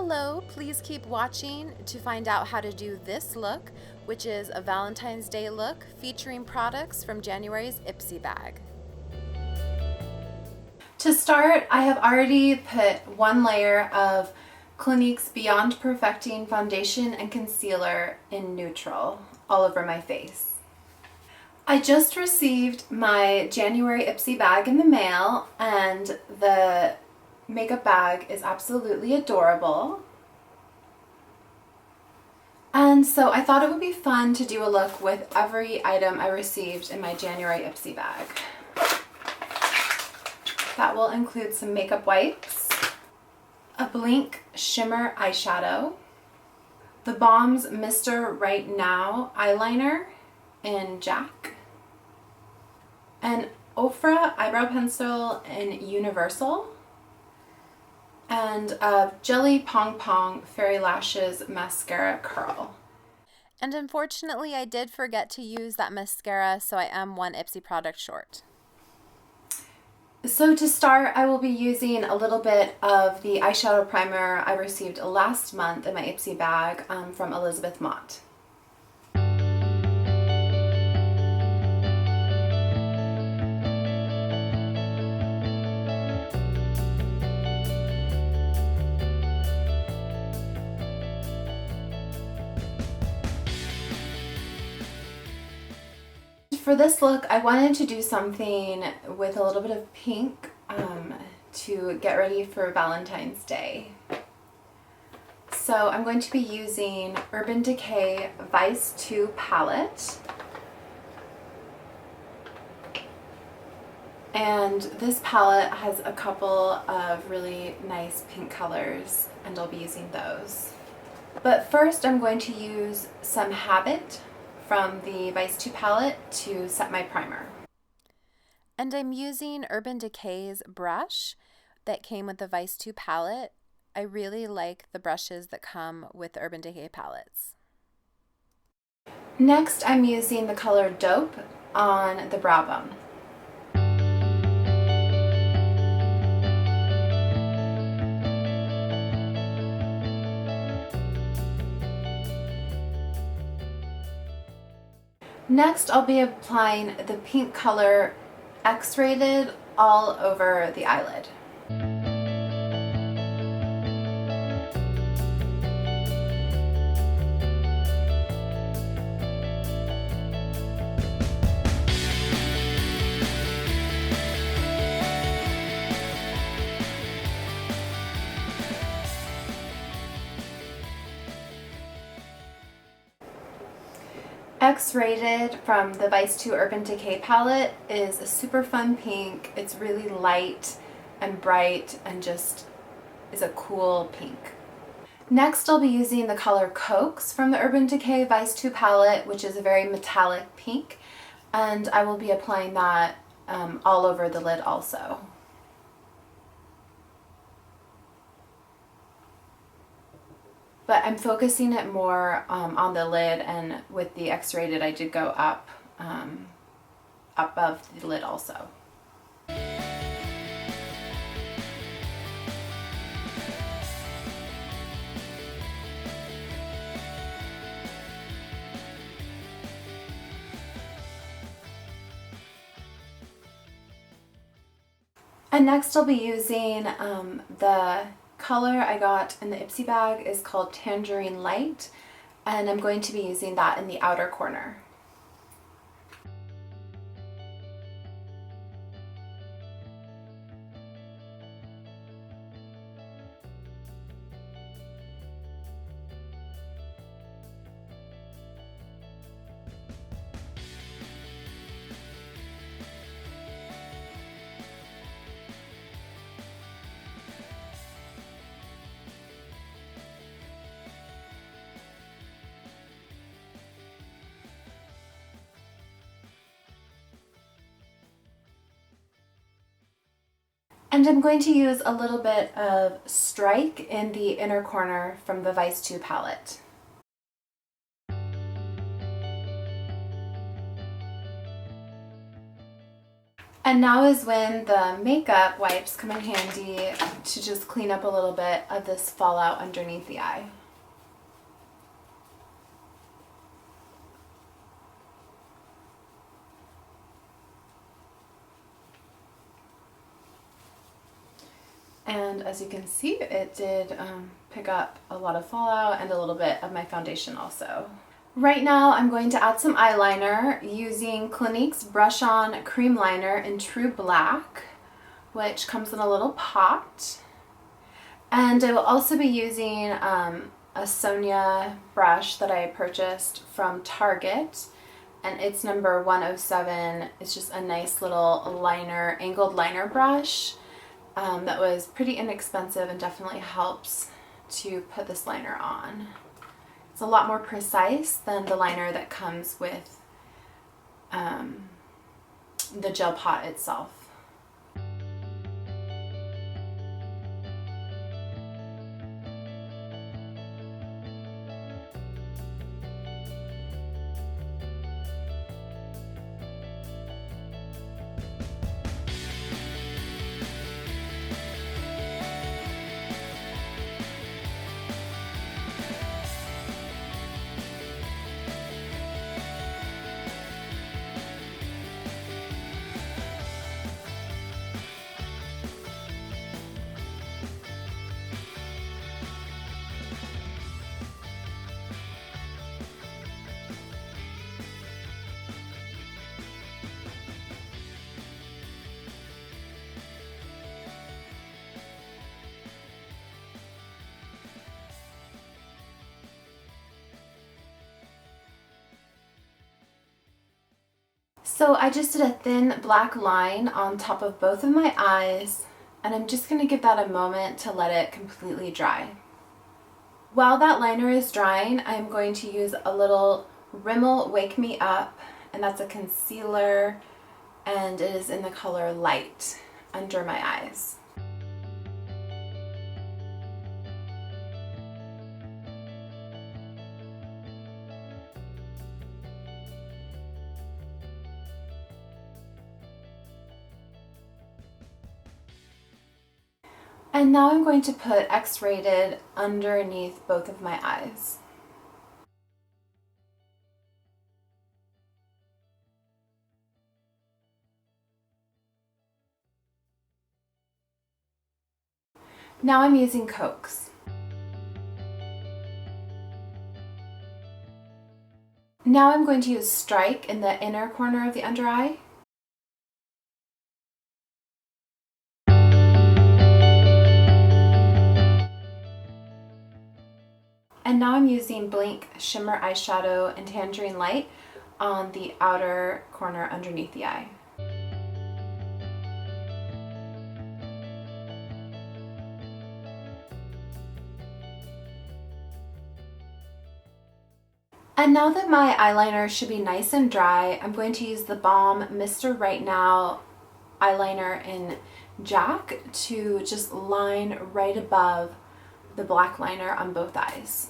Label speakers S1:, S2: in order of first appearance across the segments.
S1: Hello, please keep watching to find out how to do this look, which is a Valentine's Day look featuring products from January's Ipsy bag. To start, I have already put one layer of Clinique's Beyond Perfecting Foundation and Concealer in neutral all over my face. I just received my January Ipsy bag in the mail, and the makeup bag is absolutely adorable. And so I thought it would be fun to do a look with every item I received in my January Ipsy bag. That will include some makeup wipes, a Blink shimmer eyeshadow, the Balm's Mr. Right Now eyeliner in Jack, an Ofra eyebrow pencil in Universal, and a Jelly Pong Pong Fairy Lashes mascara curl. And unfortunately, I did forget to use that mascara, so I am one Ipsy product short. So to start, I will be using a little bit of the eyeshadow primer I received last month in my Ipsy bag from Elizabeth Mott. For this look, I wanted to do something with a little bit of pink to get ready for Valentine's Day. So I'm going to be using Urban Decay Vice 2 palette. And this palette has a couple of really nice pink colors, and I'll be using those. But first I'm going to use some Habit from the Vice 2 palette to set my primer. And I'm using Urban Decay's brush that came with the Vice 2 palette. I really like the brushes that come with the Urban Decay palettes. Next, I'm using the color Dope on the brow bone. Next, I'll be applying the pink color X-Rated all over the eyelid. X-Rated from the Vice 2 Urban Decay palette is a super fun pink. It's really light and bright and just is a cool pink. Next, I'll be using the color Coax from the Urban Decay Vice 2 palette, which is a very metallic pink, and I will be applying that all over the lid also. But I'm focusing it more on the lid, and with the X-Rated I did go up above the lid also. And next I'll be using the color I got in the Ipsy bag is called Tangerine Light, and I'm going to be using that in the outer corner. And I'm going to use a little bit of Strike in the inner corner from the Vice 2 palette. And now is when the makeup wipes come in handy to just clean up a little bit of this fallout underneath the eye. And as you can see, it did pick up a lot of fallout and a little bit of my foundation also. Right now I'm going to add some eyeliner using Clinique's Brush On Cream Liner in True Black, which comes in a little pot. And I will also be using a Sonia brush that I purchased from Target, and it's number 107. It's just a nice little liner, angled liner brush. That was pretty inexpensive and definitely helps to put this liner on. It's a lot more precise than the liner that comes with the gel pot itself. So I just did a thin black line on top of both of my eyes, and I'm just going to give that a moment to let it completely dry. While that liner is drying, I'm going to use a little Rimmel Wake Me Up, and that's a concealer, and it is in the color Light under my eyes. And now I'm going to put X-Rated underneath both of my eyes. Now I'm using Cokes. Now I'm going to use Strike in the inner corner of the under eye. And now I'm using Blink Shimmer Eyeshadow in Tangerine Light on the outer corner underneath the eye. And now that my eyeliner should be nice and dry, I'm going to use the Balm Mr. Right Now eyeliner in Jack to just line right above the black liner on both eyes.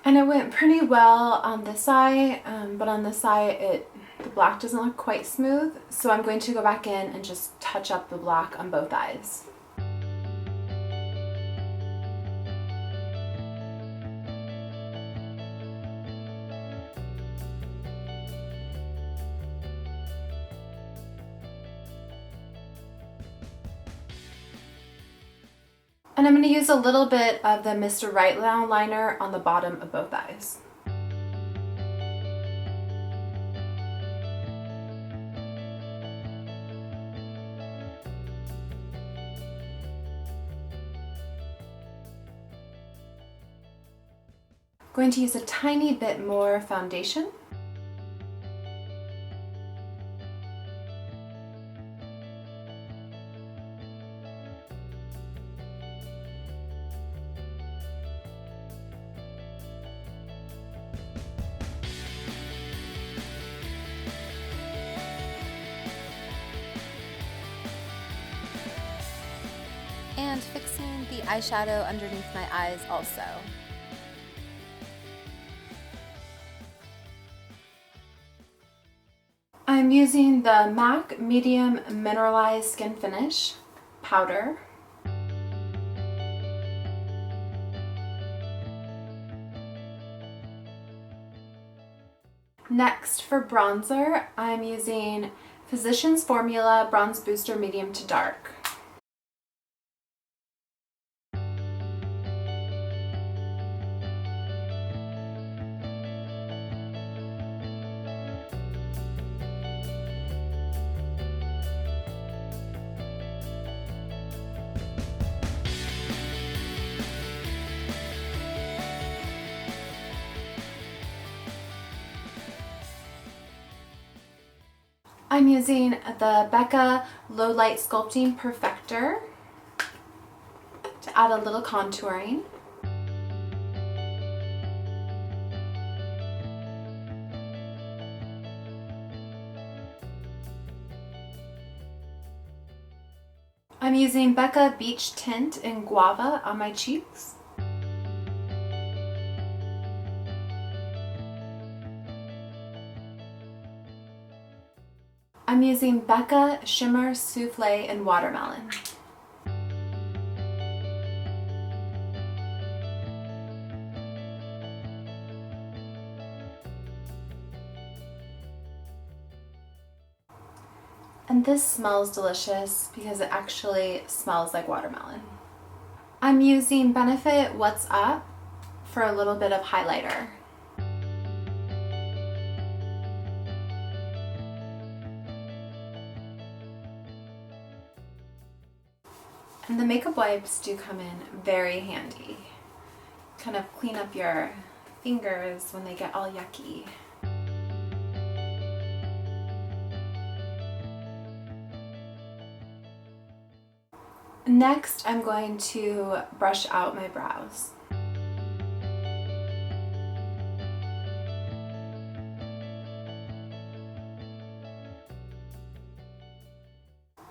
S1: And it went pretty well on this eye, but on this eye the black doesn't look quite smooth, so I'm going to go back in and just touch up the black on both eyes. And I'm going to use a little bit of the Mr. Right Now liner on the bottom of both eyes. Going to use a tiny bit more foundation.
S2: and fixing the eyeshadow underneath my eyes also.
S1: I'm using the MAC Medium Mineralized Skin Finish powder. Next, for bronzer, I'm using Physicians Formula Bronze Booster Medium to Dark. I'm using the Becca Low Light Sculpting Perfector to add a little contouring. I'm using Becca Beach Tint in Guava on my cheeks. I'm using Becca Shimmer Soufflé in Watermelon. And this smells delicious because it actually smells like watermelon. I'm using Benefit What's Up for a little bit of highlighter. And the makeup wipes do come in very handy. Kind of clean up your fingers when they get all yucky. Next, I'm going to brush out my brows.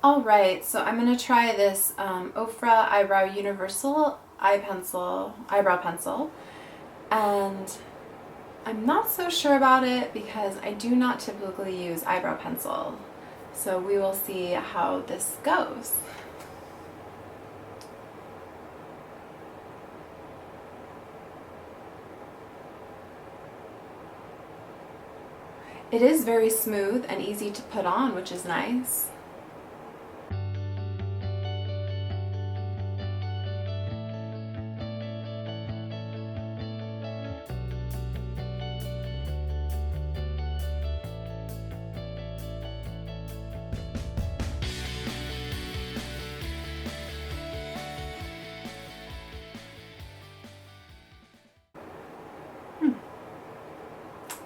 S1: Alright, so I'm going to try this Ofra Eyebrow Universal Eyebrow Pencil, and I'm not so sure about it because I do not typically use eyebrow pencil. So we will see how this goes. It is very smooth and easy to put on, which is nice.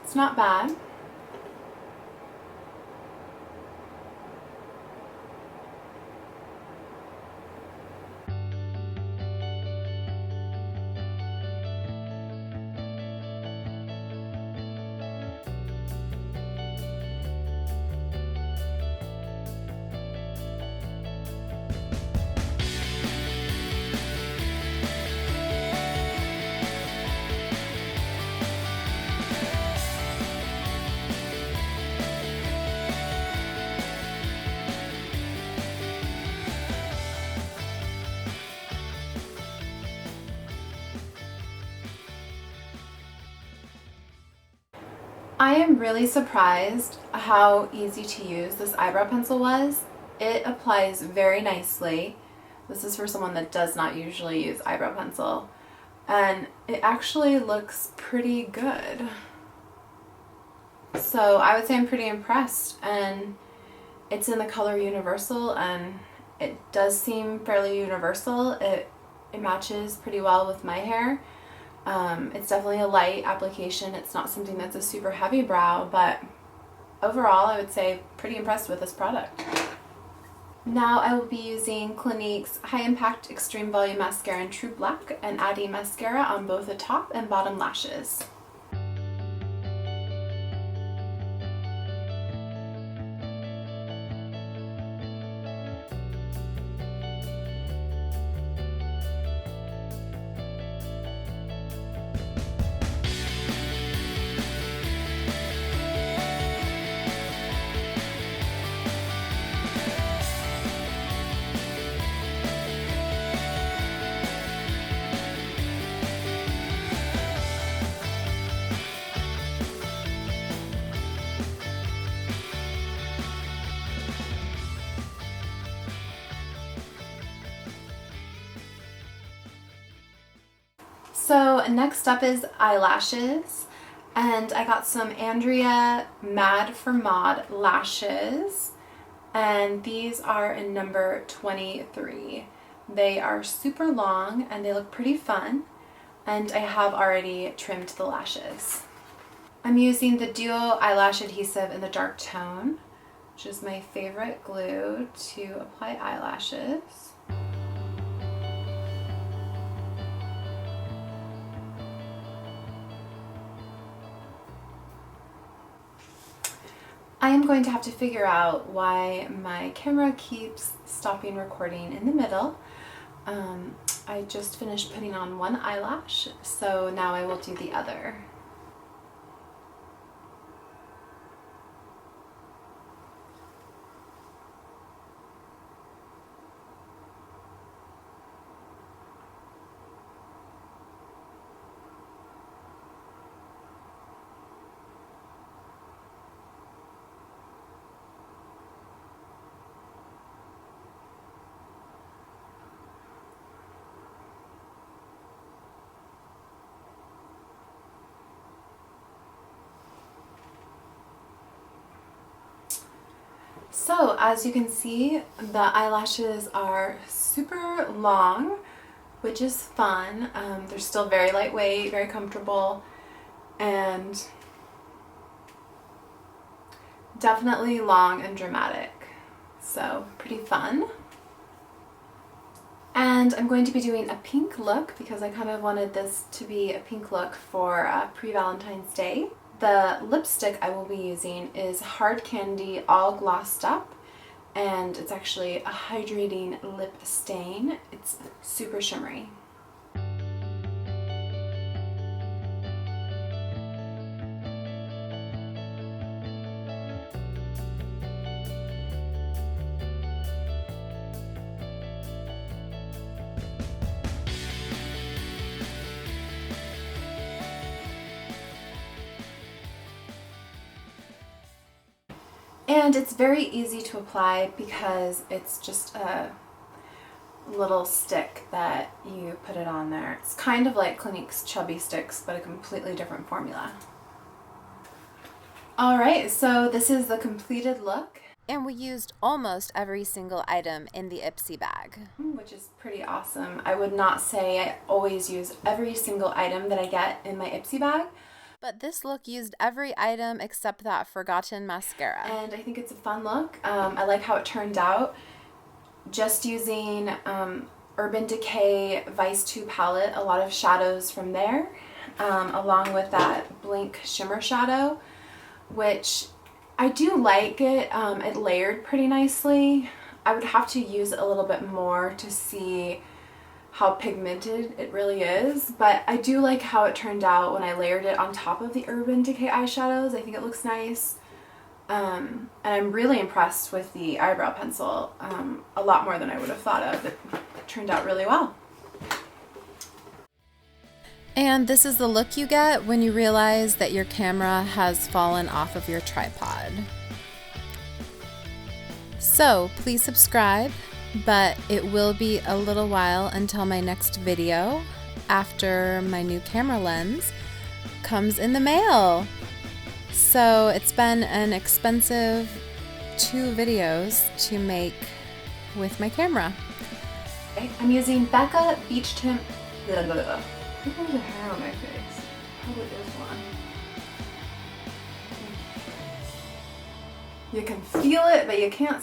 S1: It's not bad. I am really surprised how easy to use this eyebrow pencil was. It applies very nicely. This is for someone that does not usually use eyebrow pencil. And it actually looks pretty good. So I would say I'm pretty impressed, and it's in the color Universal, and it does seem fairly universal. It matches pretty well with my hair. It's definitely a light application. It's not something that's a super heavy brow, but overall I would say pretty impressed with this product. Now I will be using Clinique's High Impact Extreme Volume Mascara in True Black and adding mascara on both the top and bottom lashes. So next up is eyelashes, and I got some Andrea Mad for Mod lashes, and these are in number 23. They are super long and they look pretty fun, and I have already trimmed the lashes. I'm using the Duo eyelash adhesive in the dark tone, which is my favorite glue to apply eyelashes. I am going to have to figure out why my camera keeps stopping recording in the middle. I just finished putting on one eyelash, so now I will do the other. So as you can see, the eyelashes are super long, which is fun. They're still very lightweight, very comfortable, and definitely long and dramatic. So pretty fun. And I'm going to be doing a pink look because I kind of wanted this to be a pink look for pre-Valentine's Day. The lipstick I will be using is Hard Candy All Glossed Up, and it's actually a hydrating lip stain. It's super shimmery. And it's very easy to apply because it's just a little stick that you put it on there. It's kind of like Clinique's Chubby Sticks, but a completely different formula. Alright, so this is the completed look.
S2: And we used almost every single item in the Ipsy bag,
S1: which is pretty awesome. I would not say I always use every single item that I get in my Ipsy bag.
S2: but this look used every item except that forgotten mascara.
S1: And I think it's a fun look. I like how it turned out. Just using Urban Decay Vice 2 palette, a lot of shadows from there, along with that Blink shimmer shadow, which I do like it. It layered pretty nicely. I would have to use it a little bit more to see how pigmented it really is, but I do like how it turned out when I layered it on top of the Urban Decay eyeshadows. I think it looks nice. And I'm really impressed with the eyebrow pencil, a lot more than I would have thought of. It turned out really well.
S2: And this is the look you get when you realize that your camera has fallen off of your tripod. So please subscribe, but it will be a little while until my next video after my new camera lens comes in the mail. So it's been an expensive 2 videos to make with my camera.
S1: I'm using Becca Beach Tint. Look at the hair on my face. Probably is one. You can feel it, but you can't